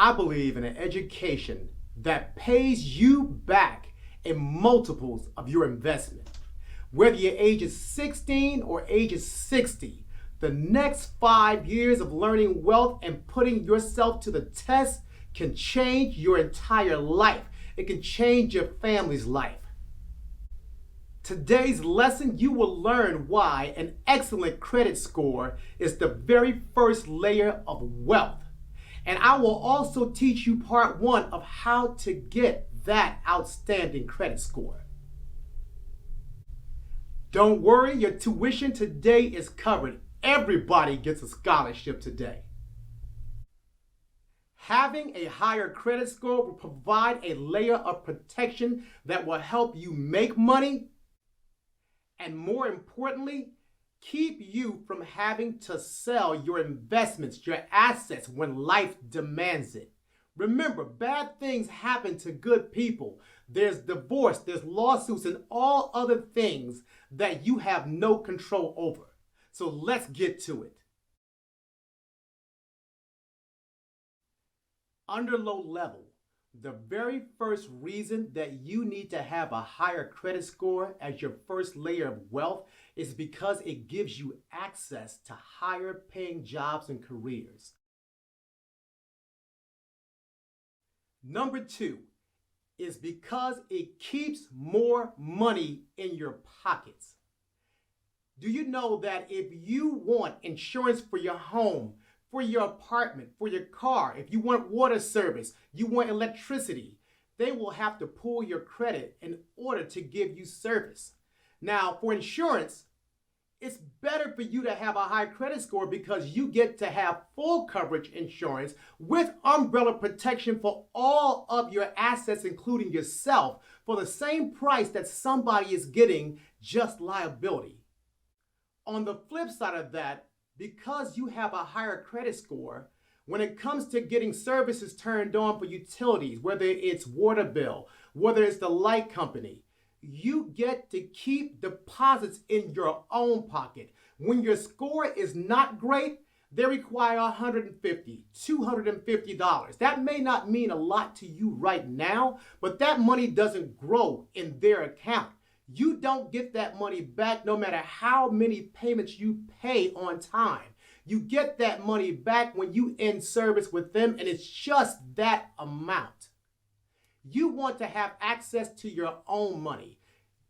I believe in an education that pays you back in multiples of your investment. Whether your age is 16 or age is 60, the next 5 years of learning wealth and putting yourself to the test can change your entire life. It can change your family's life. Today's lesson, you will learn why an excellent credit score is the very first layer of wealth. And I will also teach you part one of how to get that outstanding credit score. Don't worry, your tuition today is covered. Everybody gets a scholarship today. Having a higher credit score will provide a layer of protection that will help you make money and, more importantly, keep you from having to sell your investments, your assets, when life demands it. Remember, bad things happen to good people. There's divorce, there's lawsuits, and all other things that you have no control over. So let's get to it. Under low level, the very first reason that you need to have a higher credit score as your first layer of wealth is because it gives you access to higher paying jobs and careers. Number two is because it keeps more money in your pockets. Do you know that if you want insurance for your home, for your apartment, for your car, if you want water service, you want electricity, they will have to pull your credit in order to give you service. Now, for insurance, it's better for you to have a high credit score because you get to have full coverage insurance with umbrella protection for all of your assets, including yourself, for the same price that somebody is getting just liability. On the flip side of that, because you have a higher credit score, when it comes to getting services turned on for utilities, whether it's water bill, whether it's the light company, you get to keep deposits in your own pocket. When your score is not great, they require $150, $250. That may not mean a lot to you right now, but that money doesn't grow in their account. You don't get that money back no matter how many payments you pay on time. You get that money back when you end service with them, and it's just that amount. You want to have access to your own money.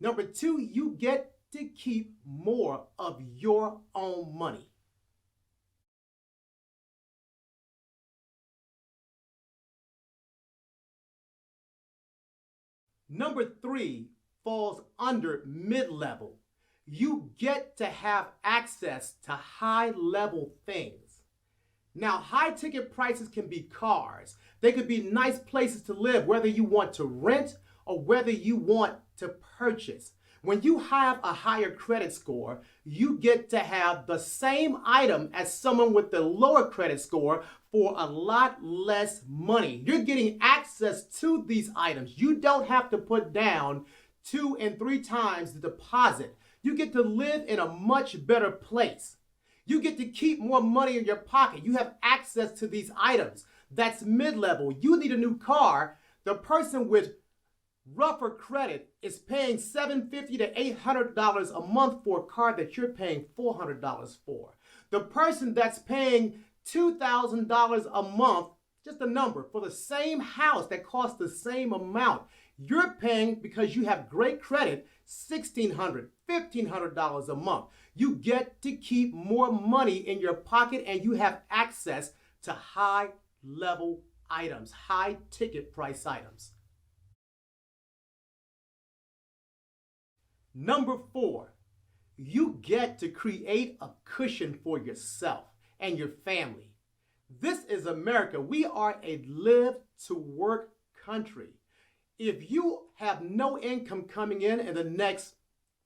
Number two, you get to keep more of your own money. Number three falls under mid-level. You get to have access to high-level things. Now, high-ticket prices can be cars. They could be nice places to live, whether you want to rent or whether you want to purchase. When you have a higher credit score, you get to have the same item as someone with the lower credit score for a lot less money. You're getting access to these items. You don't have to put down 2 and 3 times the deposit. You get to live in a much better place. You get to keep more money in your pocket. You have access to these items. That's mid-level. You need a new car. The person with rougher credit is paying $750 to $800 a month for a car that you're paying $400 for. The person that's paying $2,000 a month, just a number, for the same house that costs the same amount, you're paying, because you have great credit, $1,600, $1,500 a month. You get to keep more money in your pocket, and you have access to high-level items, high-ticket price items. Number four, you get to create a cushion for yourself and your family. This is America. We are a live-to-work country. If you have no income coming in the next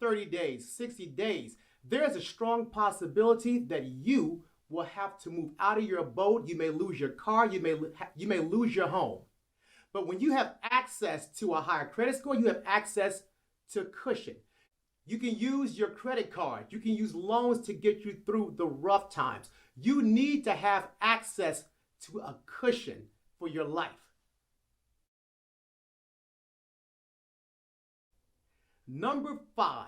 30 days, 60 days, there's a strong possibility that you will have to move out of your abode. You may lose your car. You may lose your home. But when you have access to a higher credit score, you have access to cushion. You can use your credit card. You can use loans to get you through the rough times. You need to have access to a cushion for your life. Number 5,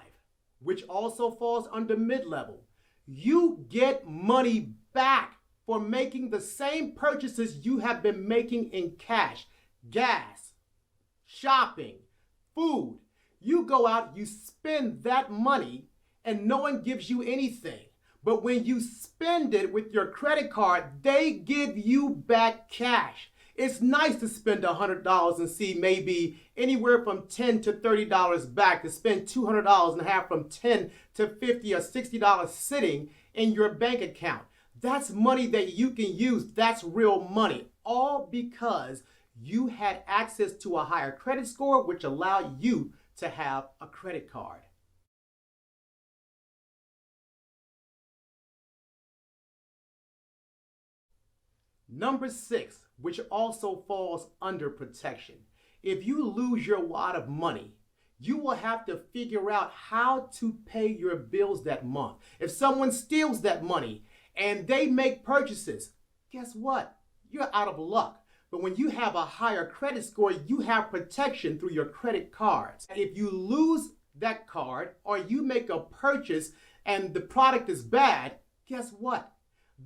which also falls under mid-level, you get money back for making the same purchases you have been making in cash, gas, shopping, food. You go out, you spend that money, and no one gives you anything. But when you spend it with your credit card, they give you back cash. It's nice to spend $100 and see maybe anywhere from $10 to $30 back, to spend $200 and have from $10 to $50 or $60 sitting in your bank account. That's money that you can use. That's real money. All because you had access to a higher credit score, which allowed you to have a credit card. Number 6, which also falls under protection. If you lose your wad of money, you will have to figure out how to pay your bills that month. If someone steals that money and they make purchases, guess what? You're out of luck. But when you have a higher credit score, you have protection through your credit cards. If you lose that card or you make a purchase and the product is bad, guess what?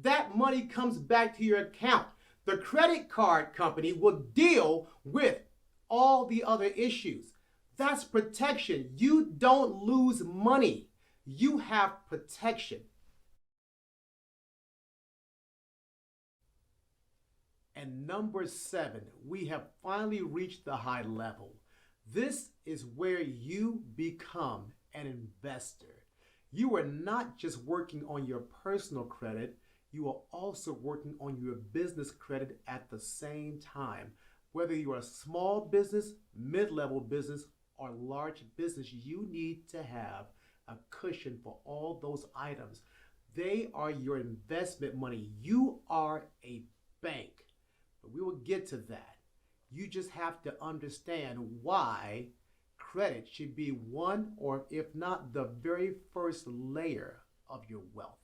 That money comes back to your account. The credit card company will deal with all the other issues. That's protection. You don't lose money. You have protection. And number 7, we have finally reached the high level. This is where you become an investor. You are not just working on your personal credit, you are also working on your business credit at the same time. Whether you are a small business, mid-level business, or large business, you need to have a cushion for all those items. They are your investment money. You are a bank. But we will get to that. You just have to understand why credit should be one, or if not the very first layer of your wealth.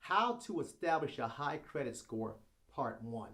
How to establish a high credit score, part 1.